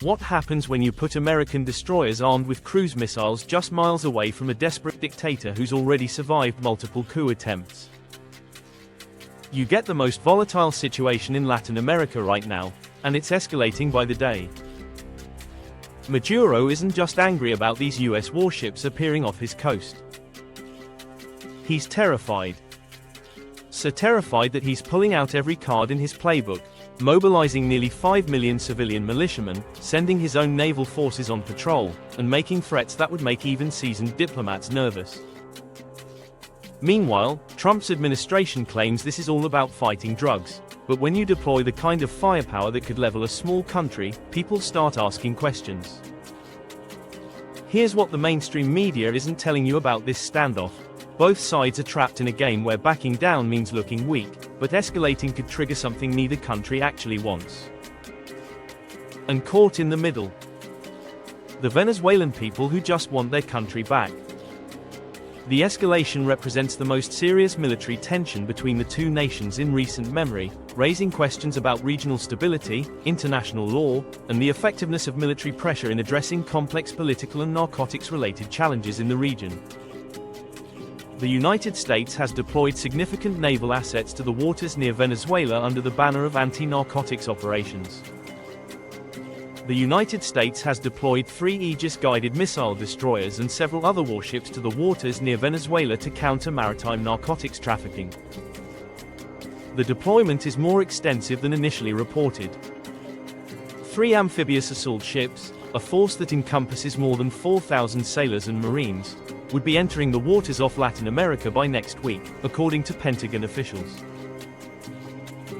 What happens when you put American destroyers armed with cruise missiles just miles away from a desperate dictator who's already survived multiple coup attempts? You get the most volatile situation in Latin America right now, and it's escalating by the day. Maduro isn't just angry about these US warships appearing off his coast. He's terrified. So terrified that he's pulling out every card in his playbook, mobilizing nearly 5 million civilian militiamen, sending his own naval forces on patrol, and making threats that would make even seasoned diplomats nervous. Meanwhile, Trump's administration claims this is all about fighting drugs. But when you deploy the kind of firepower that could level a small country, people start asking questions. Here's what the mainstream media isn't telling you about this standoff. Both sides are trapped in a game where backing down means looking weak, but escalating could trigger something neither country actually wants. And caught in the middle. The Venezuelan people who just want their country back. The escalation represents the most serious military tension between the two nations in recent memory, raising questions about regional stability, international law, and the effectiveness of military pressure in addressing complex political and narcotics-related challenges in the region. The United States has deployed significant naval assets to the waters near Venezuela under the banner of anti-narcotics operations. The United States has deployed 3 Aegis-guided missile destroyers and several other warships to the waters near Venezuela to counter maritime narcotics trafficking. The deployment is more extensive than initially reported. 3 amphibious assault ships, a force that encompasses more than 4,000 sailors and Marines, would be entering the waters off Latin America by next week, according to Pentagon officials.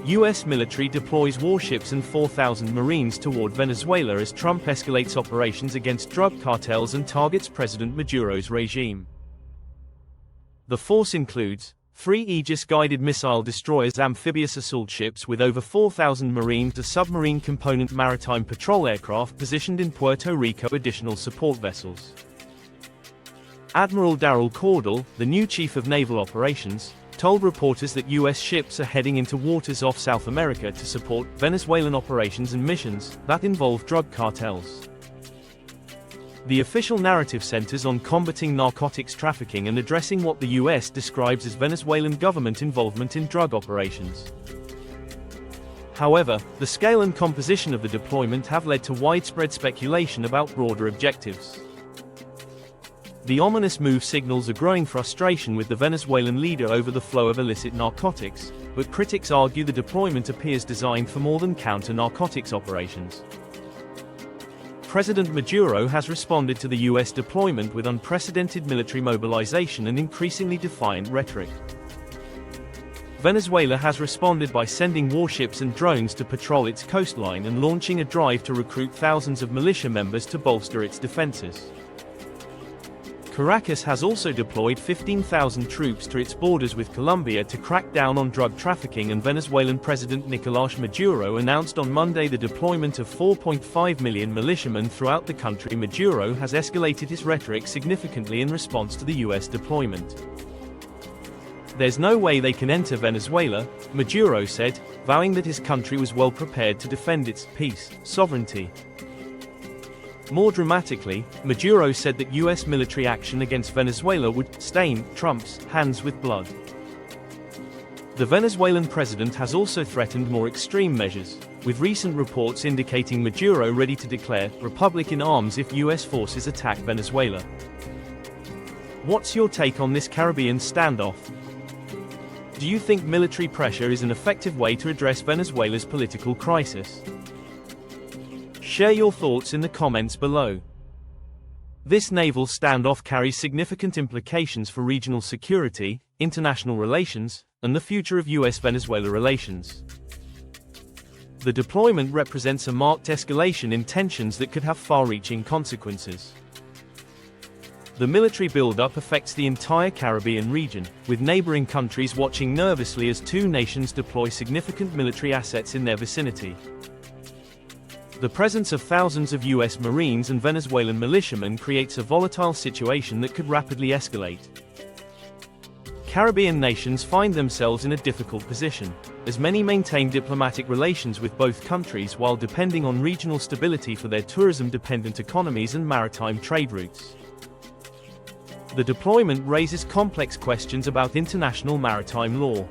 U.S. military deploys warships and 4,000 Marines toward Venezuela as Trump escalates operations against drug cartels and targets President Maduro's regime. The force includes 3 Aegis-guided missile destroyers, amphibious assault ships with over 4,000 Marines, a submarine component maritime patrol aircraft positioned in Puerto Rico, additional support vessels. Admiral Darrell Cordell, the new chief of naval operations, told reporters that U.S. ships are heading into waters off South America to support Venezuelan operations and missions that involve drug cartels. The official narrative centers on combating narcotics trafficking and addressing what the U.S. describes as Venezuelan government involvement in drug operations. However, the scale and composition of the deployment have led to widespread speculation about broader objectives. The ominous move signals a growing frustration with the Venezuelan leader over the flow of illicit narcotics, but critics argue the deployment appears designed for more than counter-narcotics operations. President Maduro has responded to the U.S. deployment with unprecedented military mobilization and increasingly defiant rhetoric. Venezuela has responded by sending warships and drones to patrol its coastline and launching a drive to recruit thousands of militia members to bolster its defenses. Caracas has also deployed 15,000 troops to its borders with Colombia to crack down on drug trafficking, and Venezuelan President Nicolás Maduro announced on Monday the deployment of 4.5 million militiamen throughout the country. Maduro has escalated his rhetoric significantly in response to the U.S. deployment. "There's no way they can enter Venezuela," Maduro said, vowing that his country was well prepared to defend its peace, sovereignty. More dramatically, Maduro said that U.S. military action against Venezuela would stain Trump's hands with blood. The Venezuelan president has also threatened more extreme measures, with recent reports indicating Maduro ready to declare republic in arms if U.S. forces attack Venezuela. What's your take on this Caribbean standoff? Do you think military pressure is an effective way to address Venezuela's political crisis? Share your thoughts in the comments below. This naval standoff carries significant implications for regional security, international relations, and the future of U.S.-Venezuela relations. The deployment represents a marked escalation in tensions that could have far-reaching consequences. The military buildup affects the entire Caribbean region, with neighboring countries watching nervously as two nations deploy significant military assets in their vicinity. The presence of thousands of U.S. Marines and Venezuelan militiamen creates a volatile situation that could rapidly escalate. Caribbean nations find themselves in a difficult position, as many maintain diplomatic relations with both countries while depending on regional stability for their tourism-dependent economies and maritime trade routes. The deployment raises complex questions about international maritime law.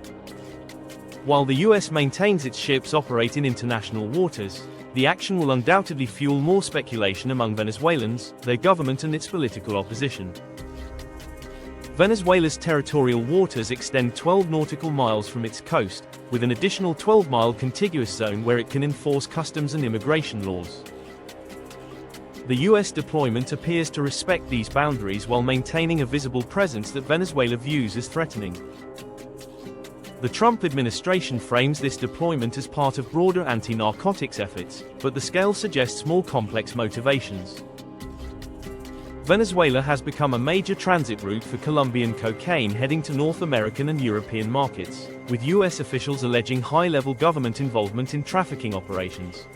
While the US maintains its ships operate in international waters, the action will undoubtedly fuel more speculation among Venezuelans, their government and its political opposition. Venezuela's territorial waters extend 12 nautical miles from its coast, with an additional 12-mile contiguous zone where it can enforce customs and immigration laws. The US deployment appears to respect these boundaries while maintaining a visible presence that Venezuela views as threatening. The Trump administration frames this deployment as part of broader anti-narcotics efforts, but the scale suggests more complex motivations. Venezuela has become a major transit route for Colombian cocaine heading to North American and European markets, with US officials alleging high-level government involvement in trafficking operations.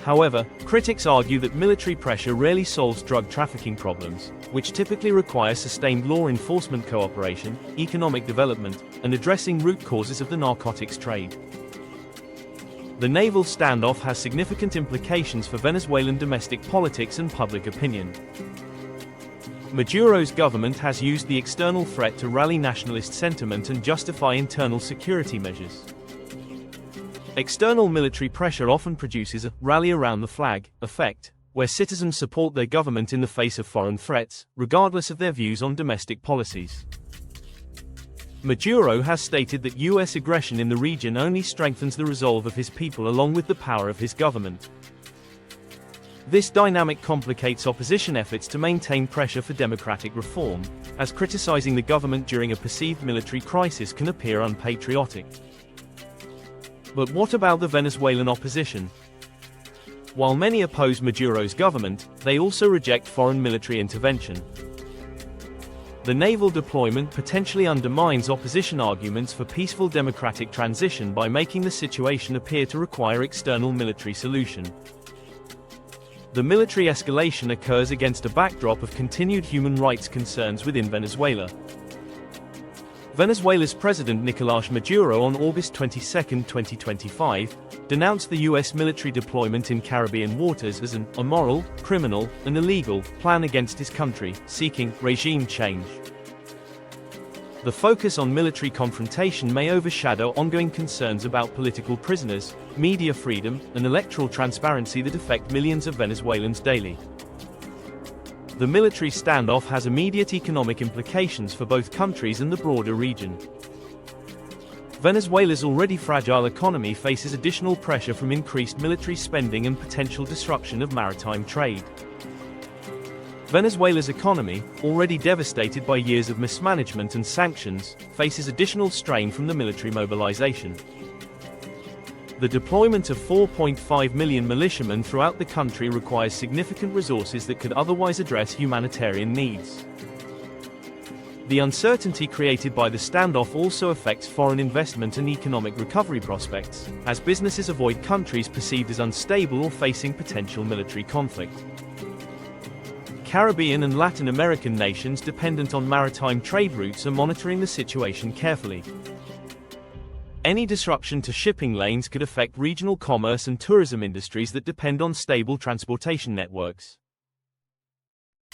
However, critics argue that military pressure rarely solves drug trafficking problems, which typically require sustained law enforcement cooperation, economic development, and addressing root causes of the narcotics trade. The naval standoff has significant implications for Venezuelan domestic politics and public opinion. Maduro's government has used the external threat to rally nationalist sentiment and justify internal security measures. External military pressure often produces a rally around the flag effect, where citizens support their government in the face of foreign threats, regardless of their views on domestic policies. Maduro has stated that US aggression in the region only strengthens the resolve of his people along with the power of his government. This dynamic complicates opposition efforts to maintain pressure for democratic reform, as criticizing the government during a perceived military crisis can appear unpatriotic. But what about the Venezuelan opposition? While many oppose Maduro's government, they also reject foreign military intervention. The naval deployment potentially undermines opposition arguments for peaceful democratic transition by making the situation appear to require external military solution. The military escalation occurs against a backdrop of continued human rights concerns within Venezuela. Venezuela's President Nicolás Maduro on August 22, 2025, denounced the US military deployment in Caribbean waters as an immoral, criminal, and illegal plan against his country, seeking regime change. The focus on military confrontation may overshadow ongoing concerns about political prisoners, media freedom, and electoral transparency that affect millions of Venezuelans daily. The military standoff has immediate economic implications for both countries and the broader region. Venezuela's already fragile economy faces additional pressure from increased military spending and potential disruption of maritime trade. Venezuela's economy, already devastated by years of mismanagement and sanctions, faces additional strain from the military mobilization. The deployment of 4.5 million militiamen throughout the country requires significant resources that could otherwise address humanitarian needs. The uncertainty created by the standoff also affects foreign investment and economic recovery prospects, as businesses avoid countries perceived as unstable or facing potential military conflict. Caribbean and Latin American nations dependent on maritime trade routes are monitoring the situation carefully. Any disruption to shipping lanes could affect regional commerce and tourism industries that depend on stable transportation networks.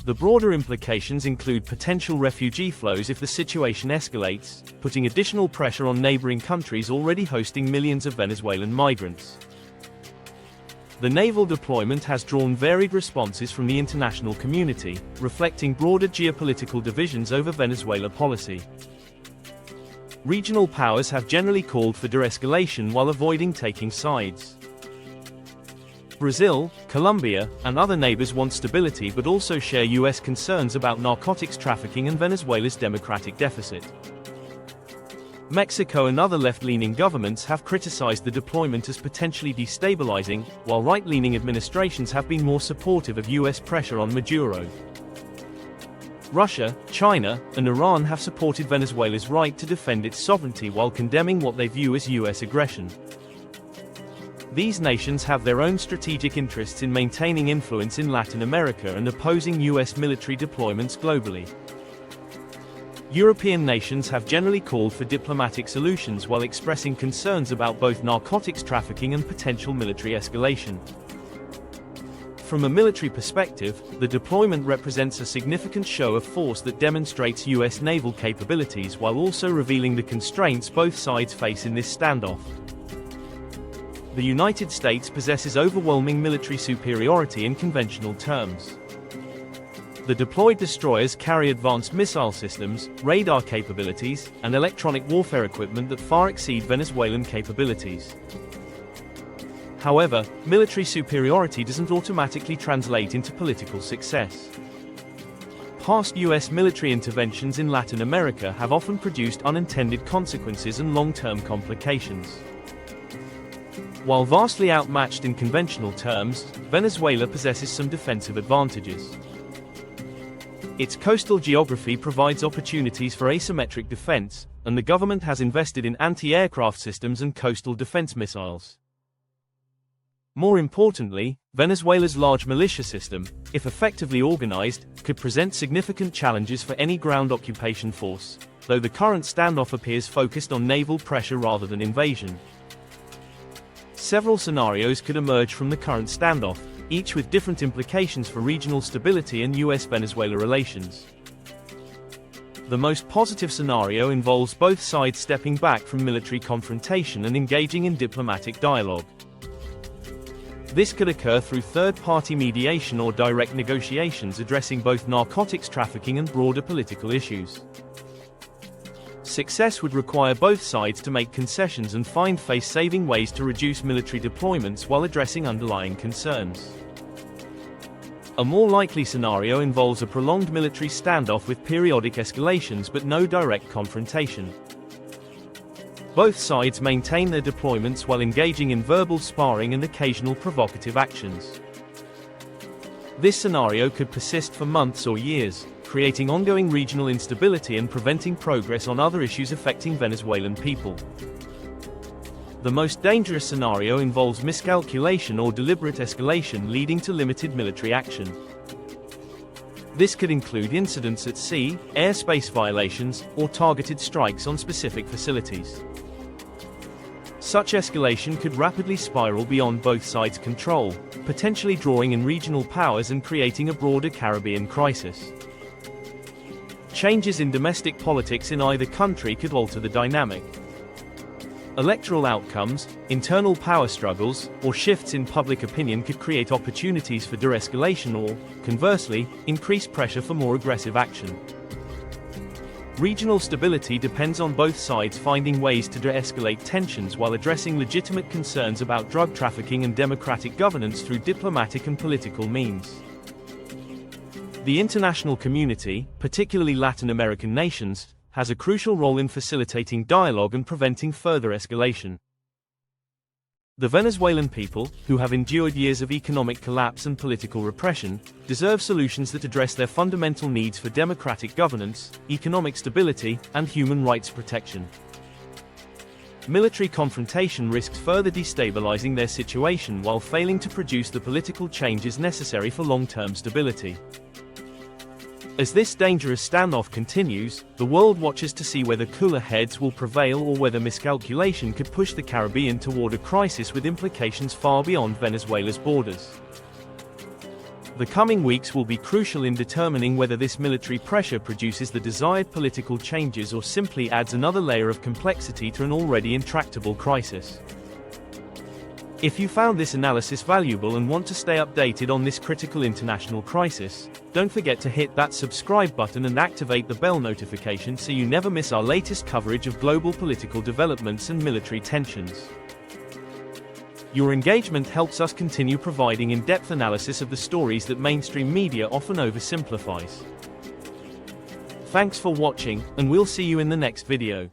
The broader implications include potential refugee flows if the situation escalates, putting additional pressure on neighboring countries already hosting millions of Venezuelan migrants. The naval deployment has drawn varied responses from the international community, reflecting broader geopolitical divisions over Venezuela policy. Regional powers have generally called for de-escalation while avoiding taking sides. Brazil, Colombia, and other neighbors want stability but also share US concerns about narcotics trafficking and Venezuela's democratic deficit. Mexico and other left-leaning governments have criticized the deployment as potentially destabilizing, while right-leaning administrations have been more supportive of US pressure on Maduro. Russia, China, and Iran have supported Venezuela's right to defend its sovereignty while condemning what they view as US aggression. These nations have their own strategic interests in maintaining influence in Latin America and opposing US military deployments globally. European nations have generally called for diplomatic solutions while expressing concerns about both narcotics trafficking and potential military escalation. From a military perspective, the deployment represents a significant show of force that demonstrates US naval capabilities while also revealing the constraints both sides face in this standoff. The United States possesses overwhelming military superiority in conventional terms. The deployed destroyers carry advanced missile systems, radar capabilities, and electronic warfare equipment that far exceed Venezuelan capabilities. However, military superiority doesn't automatically translate into political success. Past US military interventions in Latin America have often produced unintended consequences and long-term complications. While vastly outmatched in conventional terms, Venezuela possesses some defensive advantages. Its coastal geography provides opportunities for asymmetric defense, and the government has invested in anti-aircraft systems and coastal defense missiles. More importantly, Venezuela's large militia system, if effectively organized, could present significant challenges for any ground occupation force, though the current standoff appears focused on naval pressure rather than invasion. Several scenarios could emerge from the current standoff, each with different implications for regional stability and US-Venezuela relations. The most positive scenario involves both sides stepping back from military confrontation and engaging in diplomatic dialogue. This could occur through third-party mediation or direct negotiations addressing both narcotics trafficking and broader political issues. Success would require both sides to make concessions and find face-saving ways to reduce military deployments while addressing underlying concerns. A more likely scenario involves a prolonged military standoff with periodic escalations but no direct confrontation. Both sides maintain their deployments while engaging in verbal sparring and occasional provocative actions. This scenario could persist for months or years, creating ongoing regional instability and preventing progress on other issues affecting Venezuelan people. The most dangerous scenario involves miscalculation or deliberate escalation leading to limited military action. This could include incidents at sea, airspace violations, or targeted strikes on specific facilities. Such escalation could rapidly spiral beyond both sides' control, potentially drawing in regional powers and creating a broader Caribbean crisis. Changes in domestic politics in either country could alter the dynamic. Electoral outcomes, internal power struggles, or shifts in public opinion could create opportunities for de-escalation or, conversely, increase pressure for more aggressive action. Regional stability depends on both sides finding ways to de-escalate tensions while addressing legitimate concerns about drug trafficking and democratic governance through diplomatic and political means. The international community, particularly Latin American nations, has a crucial role in facilitating dialogue and preventing further escalation. The Venezuelan people, who have endured years of economic collapse and political repression, deserve solutions that address their fundamental needs for democratic governance, economic stability, and human rights protection. Military confrontation risks further destabilizing their situation while failing to produce the political changes necessary for long-term stability. As this dangerous standoff continues, the world watches to see whether cooler heads will prevail or whether miscalculation could push the Caribbean toward a crisis with implications far beyond Venezuela's borders. The coming weeks will be crucial in determining whether this military pressure produces the desired political changes or simply adds another layer of complexity to an already intractable crisis. If you found this analysis valuable and want to stay updated on this critical international crisis, don't forget to hit that subscribe button and activate the bell notification so you never miss our latest coverage of global political developments and military tensions. Your engagement helps us continue providing in-depth analysis of the stories that mainstream media often oversimplifies. Thanks for watching, and we'll see you in the next video.